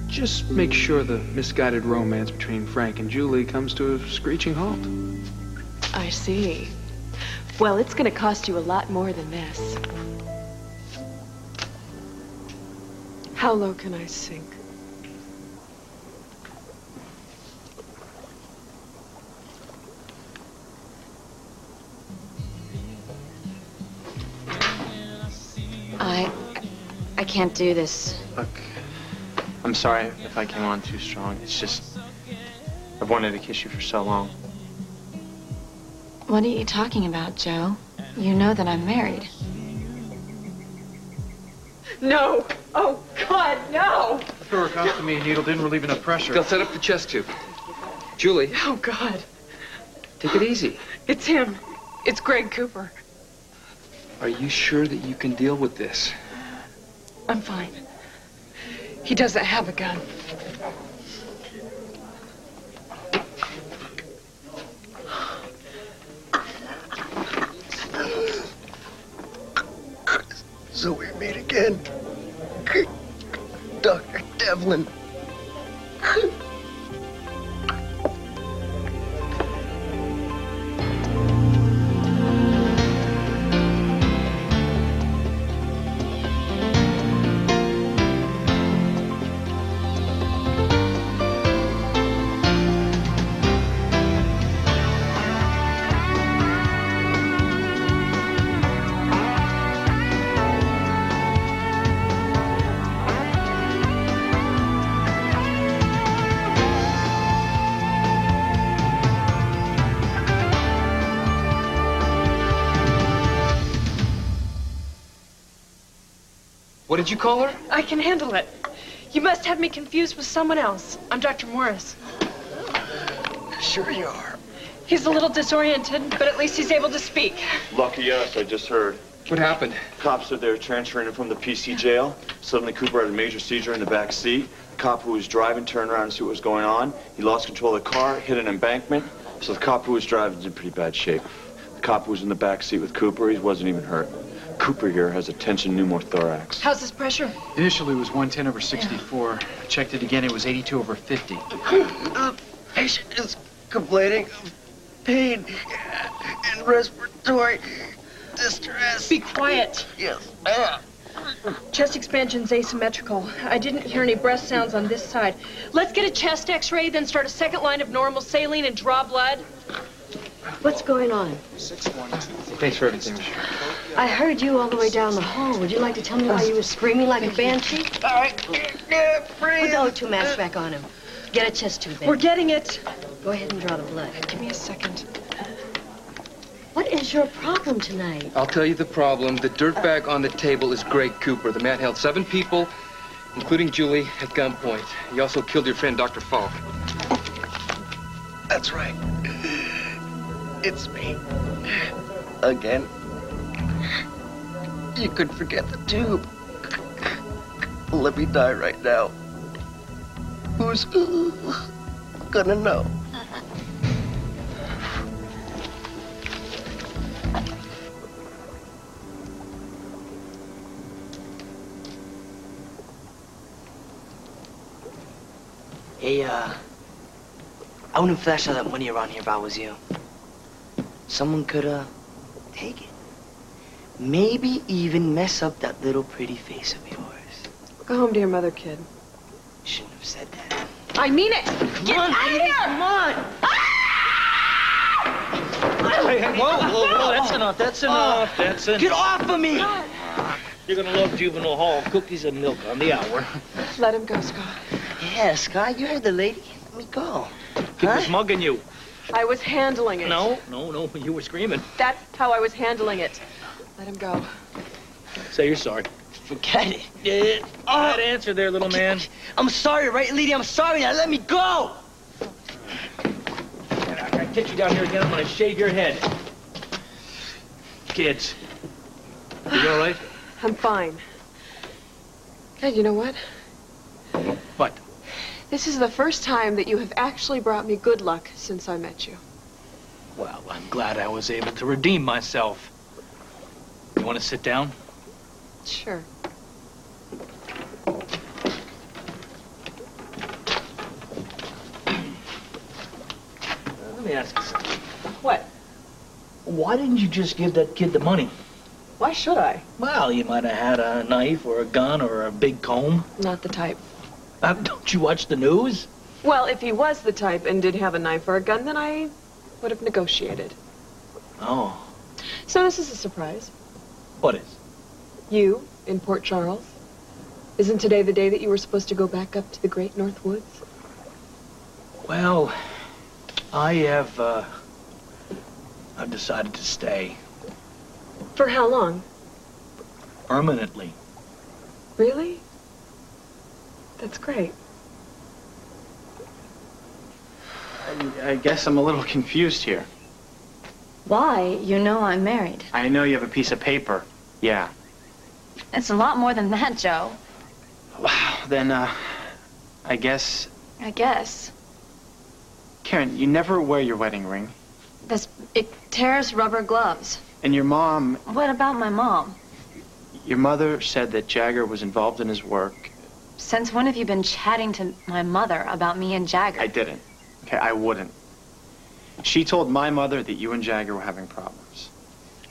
Just make sure the misguided romance between Frank and Julie comes to a screeching halt. I see. Well, it's gonna cost you a lot more than this. How low can I sink? I can't do this. Look, I'm sorry if I came on too strong. It's just, I've wanted to kiss you for so long. What are you talking about, Joe? You know that I'm married. No! Oh, God, no! The thoracostomy needle didn't relieve enough pressure. They'll set up the chest tube. Julie. Oh, God. Take it easy. It's him. It's Greg Cooper. Are you sure that you can deal with this? I'm fine. He doesn't have a gun. So we meet again. Dr. Devlin. What did you call her? I can handle it. You must have me confused with someone else. I'm Dr. Morris. Sure you are. He's a little disoriented, but at least he's able to speak. Lucky us, I just heard. What happened? Cops said they were transferring him from the PC jail. Suddenly Cooper had a major seizure in the back seat. The cop who was driving turned around to see what was going on. He lost control of the car, hit an embankment. So the cop who was driving is in pretty bad shape. The cop who was in the back seat with Cooper, he wasn't even hurt. Cooper here has a tension pneumothorax. How's his pressure? Initially it was 110/64. I checked it again, it was 82/50. The patient is complaining of pain and respiratory distress. Be quiet. Yes, ma'am. Chest expansion's asymmetrical. I didn't hear any breath sounds on this side. Let's get a chest x-ray, then start a second line of normal saline and draw blood. What's going on? Thanks for everything, Michelle. I heard you all the way down the hall. Would you like to tell me why you were screaming like a banshee? All right. Put the O2 mask back on him. Get a chest tube in. We're getting it. Go ahead and draw the blood. Give me a second. What is your problem tonight? I'll tell you the problem. The dirtbag on the table is Greg Cooper. The man held 7 people, including Julie, at gunpoint. He also killed your friend, Dr. Falk. That's right. It's me. Again. You could forget the tube. Let me die right now. Who's gonna know? Hey, I wouldn't flash all that money around here if I was you. Someone could, take it. Maybe even mess up that little pretty face of yours. Go home to your mother, kid. Shouldn't have said that. I mean it! Get out of here! Come on! Hey, whoa, that's enough, that's enough, that's enough. Get off of me! You're gonna love juvenile hall, cookies and milk on the hour. Let him go, Scott. Yeah, Scott, you heard the lady. Let me go. He was mugging you. I was handling it. No, you were screaming. That's how I was handling it. Let him go. Say you're sorry. Forget it. Yeah, bad answer there, little man. I'm sorry, right, lady? I'm sorry. Now let me go. I get you down here again, I'm gonna shave your head. Kids, are you all right? I'm fine. Hey, you know what? What? This is the first time that you have actually brought me good luck since I met you. Well, I'm glad I was able to redeem myself. You want to sit down? Sure. Let me ask you something. What? Why didn't you just give that kid the money? Why should I? Well, you might have had a knife or a gun or a big comb. Not the type. Don't you watch the news? Well, if he was the type and did have a knife or a gun, then I would have negotiated. Oh. So this is a surprise. What is? You, in Port Charles. Isn't today the day that you were supposed to go back up to the Great North Woods? Well, I've decided to stay. For how long? Permanently. Really? That's great. I guess I'm a little confused here. Why? You know I'm married. I know you have a piece of paper. Yeah. It's a lot more than that, Joe. Wow, then, I guess... I guess. Karen, you never wear your wedding ring. It tears rubber gloves. And your mom... What about my mom? Your mother said that Jagger was involved in his work. Since when have you been chatting to my mother about me and Jagger? I didn't. Okay, I wouldn't. She told my mother that you and Jagger were having problems.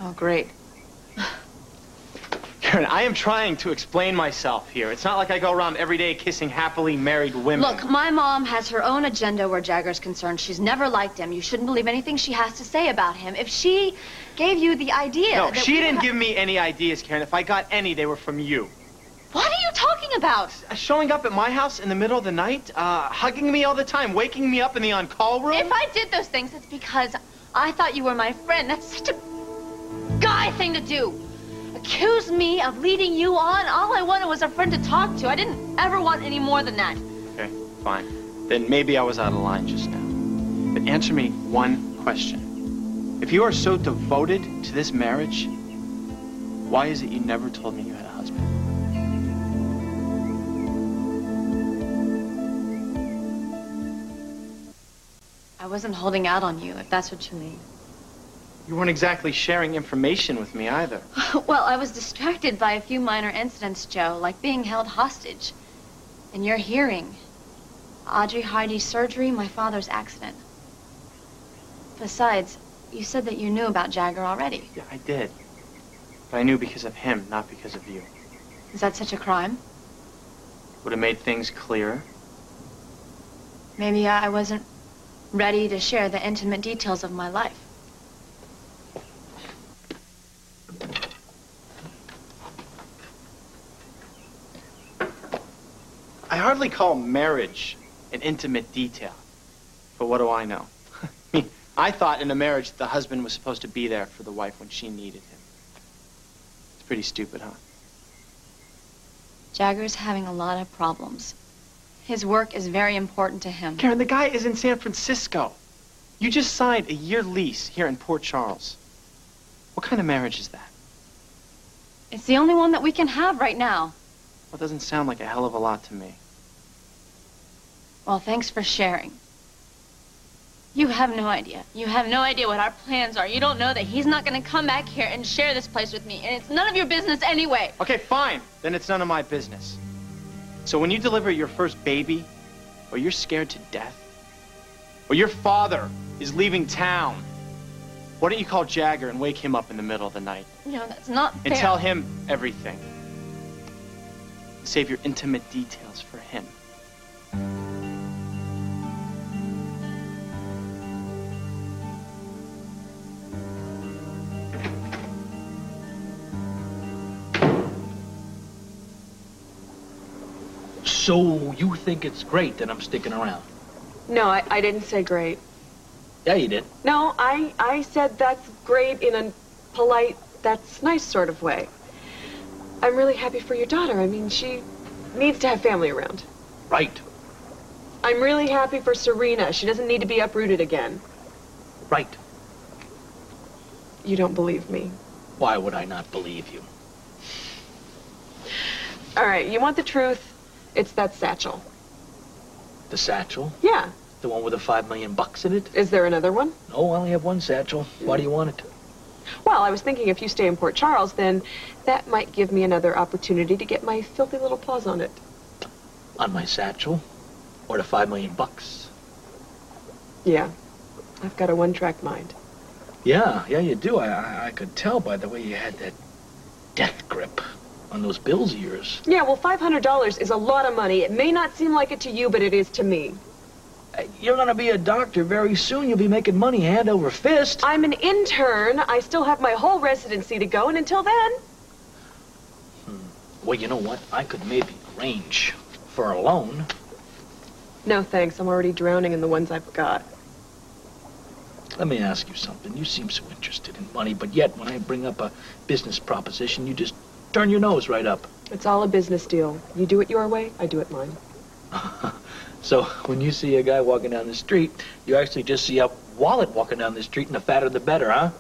Oh, great. Karen, I am trying to explain myself here. It's not like I go around every day kissing happily married women. Look, my mom has her own agenda where Jagger's concerned. She's never liked him. You shouldn't believe anything she has to say about him. If she gave you the idea... No, she didn't give me any ideas, Karen. If I got any, they were from you. What are you talking about? Showing up at my house in the middle of the night, hugging me all the time, waking me up in the on-call room. If I did those things, it's because I thought you were my friend. That's such a guy thing to do. Accuse me of leading you on. All I wanted was a friend to talk to. I didn't ever want any more than that. Okay, fine. Then maybe I was out of line just now. But answer me one question. If you are so devoted to this marriage, why is it you never told me you had a husband? I wasn't holding out on you, if that's what you mean. You weren't exactly sharing information with me either. Well, I was distracted by a few minor incidents, Joe, like being held hostage. And your hearing. Audrey Heidi's surgery, my father's accident. Besides, you said that you knew about Jagger already. Yeah, I did. But I knew because of him, not because of you. Is that such a crime? Would have made things clearer. Maybe I wasn't ready to share the intimate details of my life. I hardly call marriage an intimate detail. But what do I know? I mean, I thought in a marriage the husband was supposed to be there for the wife when she needed him. It's pretty stupid, huh? Jagger's having a lot of problems. His work is very important to him. Karen, the guy is in San Francisco. You just signed a year lease here in Port Charles. What kind of marriage is that? It's the only one that we can have right now. Well, it doesn't sound like a hell of a lot to me. Well, thanks for sharing. You have no idea. You have no idea what our plans are. You don't know that he's not going to come back here and share this place with me. And it's none of your business anyway. Okay, fine. Then it's none of my business. So when you deliver your first baby, or you're scared to death, or your father is leaving town, why don't you call Jagger and wake him up in the middle of the night? No, that's not fair. And tell him everything. Save your intimate details for him. So you think it's great that I'm sticking around? No, I didn't say great. Yeah, you did. No, I said that's great in a polite, that's nice sort of way. I'm really happy for your daughter. I mean, she needs to have family around. Right. I'm really happy for Serena. She doesn't need to be uprooted again. Right. You don't believe me. Why would I not believe you? All right, you want the truth? It's that satchel. The satchel? Yeah, The one with the $5 million in it? Is there another one? No, I only have one satchel. Why do you want it? Well, I was thinking if you stay in Port Charles, then that might give me another opportunity to get my filthy little paws on it. On my satchel? Or the $5 million? Yeah. I've got a one-track mind. Yeah, you do. I could tell by the way you had that death grip on those bills of yours. Yeah, well, $500 is a lot of money. It may not seem like it to you, but it is to me. You're gonna be a doctor very soon. You'll be making money hand over fist. I'm an intern. I still have my whole residency to go, and until then... Well, you know what? I could maybe arrange for a loan. No, thanks. I'm already drowning in the ones I've got. Let me ask you something. You seem so interested in money, but yet when I bring up a business proposition, you just turn your nose right up. It's all a business deal. You do it your way, I do it mine. So when you see a guy walking down the street, you actually just see a wallet walking down the street, and the fatter the better, huh?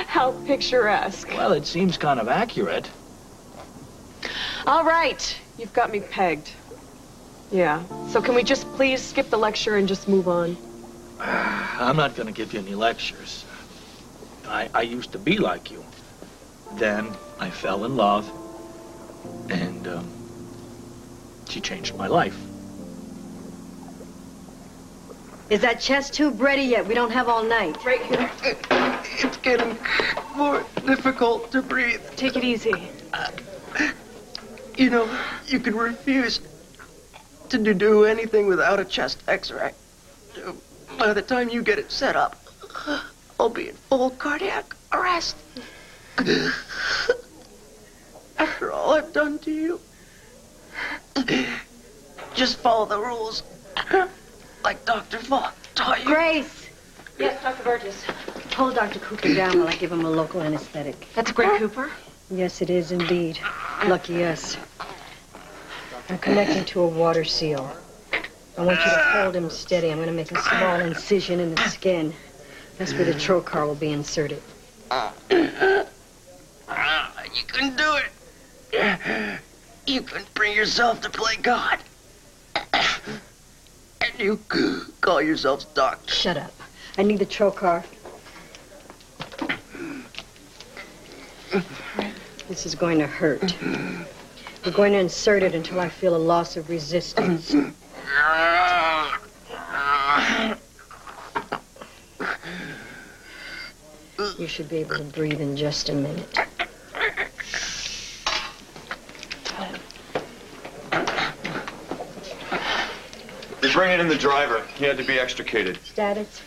How picturesque. Well, it seems kind of accurate. All right. You've got me pegged. Yeah. So can we just please skip the lecture and just move on? I'm not going to give you any lectures. I used to be like you. Then I fell in love, and she changed my life. Is that chest tube ready yet? We don't have all night. Right here. It's getting more difficult to breathe. Take it easy. You know, you can refuse to do anything without a chest x-ray. By the time you get it set up, I'll be in full cardiac arrest. After all I've done to you, just follow the rules, like Dr. Falk taught you. Grace! Yes, Dr. Burgess. Hold Dr. Cooper down while I give him a local anesthetic. That's Greg Cooper? Yes, it is indeed. Lucky us. I'm connecting to a water seal. I want you to hold him steady. I'm going to make a small incision in the skin. That's where the trocar will be inserted. You can do it. You can bring yourself to play God. And you call yourselves doctor. Shut up. I need the trocar. This is going to hurt. We're going to insert it until I feel a loss of resistance. You should be able to breathe in just a minute. They're bringing in the driver. He had to be extricated. Status?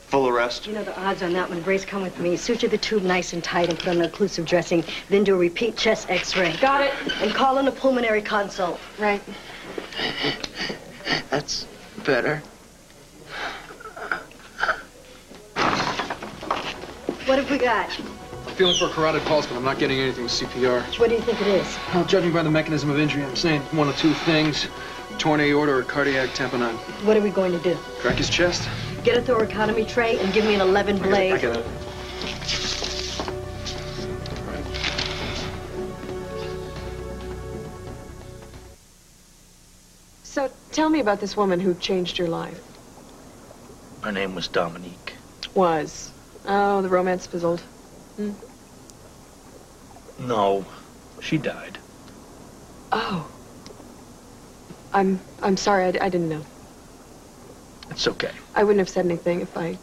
Full arrest. You know the odds on that one. Grace, come with me. Suture the tube nice and tight and put on an occlusive dressing. Then do a repeat chest x-ray. Got it. And call in a pulmonary consult. Right. That's better. What have we got? I'm feeling for a carotid pulse, but I'm not getting anything with CPR. What do you think it is? Well, judging by the mechanism of injury, I'm saying one of two things. Torn aorta or cardiac tamponade. What are we going to do? Crack his chest? Get a thoracotomy tray and give me an 11 blade. I get it. So tell me about this woman who changed your life. Her name was Dominique. Was. Oh, the romance fizzled. No, she died. Oh. I'm sorry, I didn't know. It's okay. I wouldn't have said anything if I...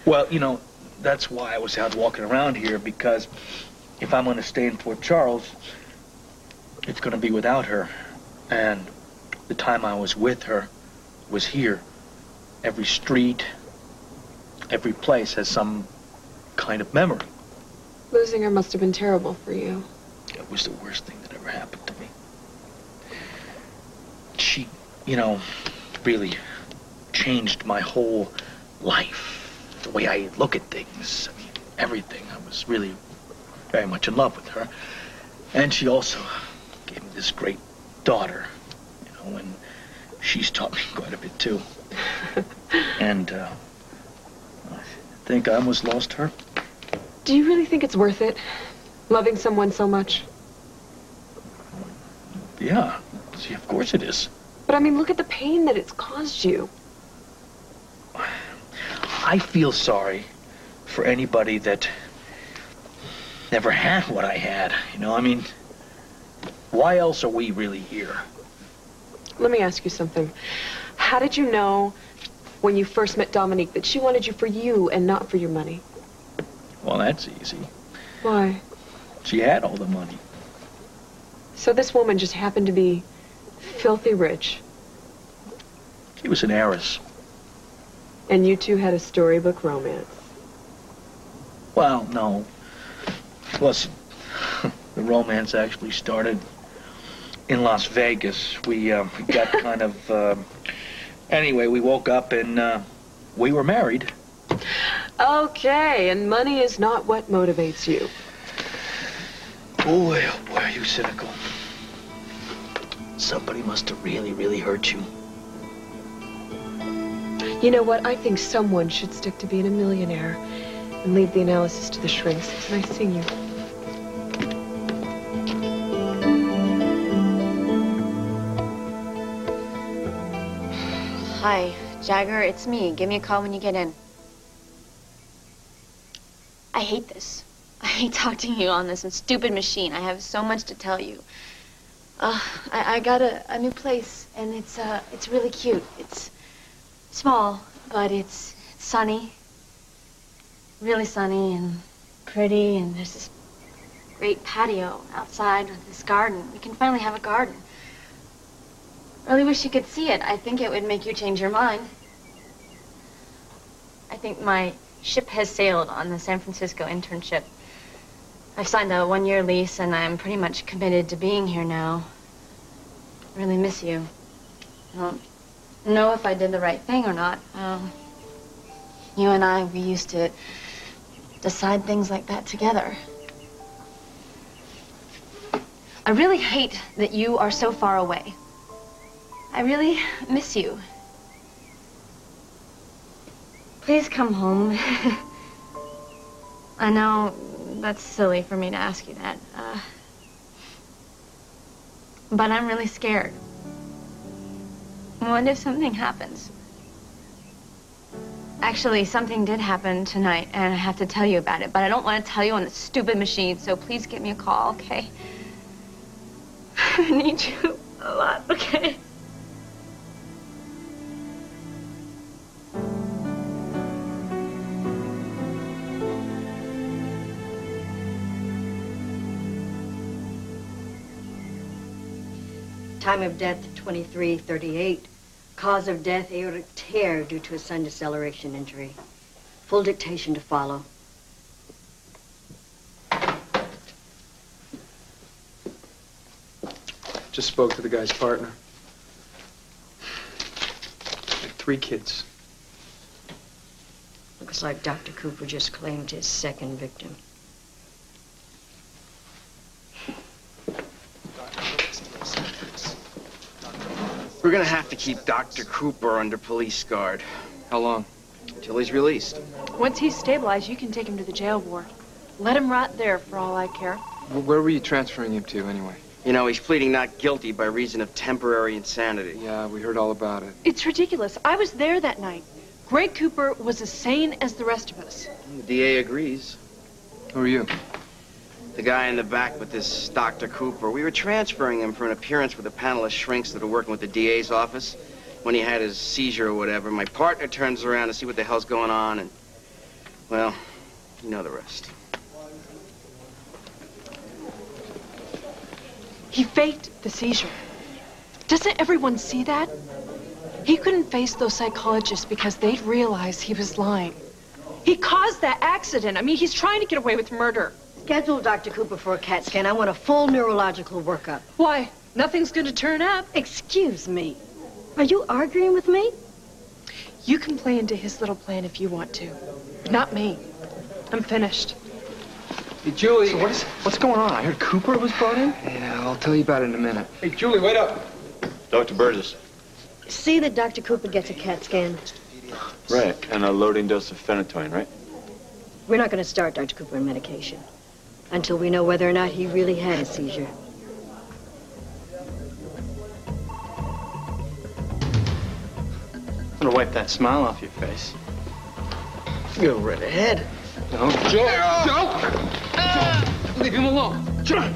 Well, you know, that's why I was out walking around here, because if I'm going to stay in Port Charles, it's going to be without her. And the time I was with her was here. Every street, every place has some kind of memory. Losing her must have been terrible for you. It was the worst thing that ever happened to me. She, you know, really changed my whole life. The way I look at things, I mean, everything. I was really very much in love with her. And she also gave me this great daughter, you know, and she's taught me quite a bit too. And I think I almost lost her. Do you really think it's worth it? Loving someone so much? Yeah, see, of course it is. But I mean, look at the pain that it's caused you. I feel sorry for anybody that never had what I had. You know, I mean, why else are we really here? Let me ask you something. How did you know when you first met Dominique that she wanted you for you and not for your money? Well, that's easy. Why? She had all the money. So this woman just happened to be filthy rich. She was an heiress. And you two had a storybook romance. Well, no. Listen, the romance actually started in Las Vegas. We got kind of... Anyway, we woke up and we were married. Okay, and money is not what motivates you. Boy, oh boy, are you cynical. Somebody must have really, really hurt you. You know what? I think someone should stick to being a millionaire and leave the analysis to the shrinks. It's nice seeing you. Hi, Jagger, it's me. Give me a call when you get in. I hate this. I hate talking to you on this stupid machine. I have so much to tell you. I got a new place, and it's really cute. It's small, but it's sunny. Really sunny and pretty, and there's this great patio outside with this garden. We can finally have a garden. I really wish you could see it. I think it would make you change your mind. I think my ship has sailed on the San Francisco internship. I've signed a one-year lease, and I'm pretty much committed to being here now. I really miss you. I don't know if I did the right thing or not. You and I, we used to decide things like that together. I really hate that you are so far away. I really miss you. Please come home. I know that's silly for me to ask you that. But I'm really scared. What if something happens? Actually, something did happen tonight, and I have to tell you about it, but I don't want to tell you on the stupid machine, so please give me a call, okay? I need you a lot, okay? Time of death, 23:38. Cause of death, aortic tear due to a sun deceleration injury. Full dictation to follow. Just spoke to the guy's partner. Like 3 kids. Looks like Dr. Cooper just claimed his second victim. We're gonna have to keep Dr. Cooper under police guard. How long? Until he's released. Once he's stabilized, you can take him to the jail ward. Let him rot there for all I care. Where were you transferring him to, anyway? You know, he's pleading not guilty by reason of temporary insanity. Yeah, we heard all about it. It's ridiculous. I was there that night. Greg Cooper was as sane as the rest of us. The DA agrees. Who are you? The guy in the back with this Dr. Cooper. We were transferring him for an appearance with a panel of shrinks that are working with the DA's office when he had his seizure or whatever. My partner turns around to see what the hell's going on, and, well, you know the rest. He faked the seizure. Doesn't everyone see that? He couldn't face those psychologists because they'd realize he was lying. He caused that accident. I mean, he's trying to get away with murder. Schedule Dr. Cooper for a CAT scan. I want a full neurological workup. Why? Nothing's going to turn up. Excuse me. Are you arguing with me? You can play into his little plan if you want to. Not me. I'm finished. Hey, Julie. So what's going on? I heard Cooper was brought in? Yeah, I'll tell you about it in a minute. Hey, Julie, wait up. Dr. Burgess. See that Dr. Cooper gets a CAT scan. Right, and a loading dose of phenytoin, right? We're not going to start Dr. Cooper on medication until we know whether or not he really had a seizure. I'm gonna wipe that smile off your face. Go right ahead. No. Joe! Joe! Leave him alone. Joe!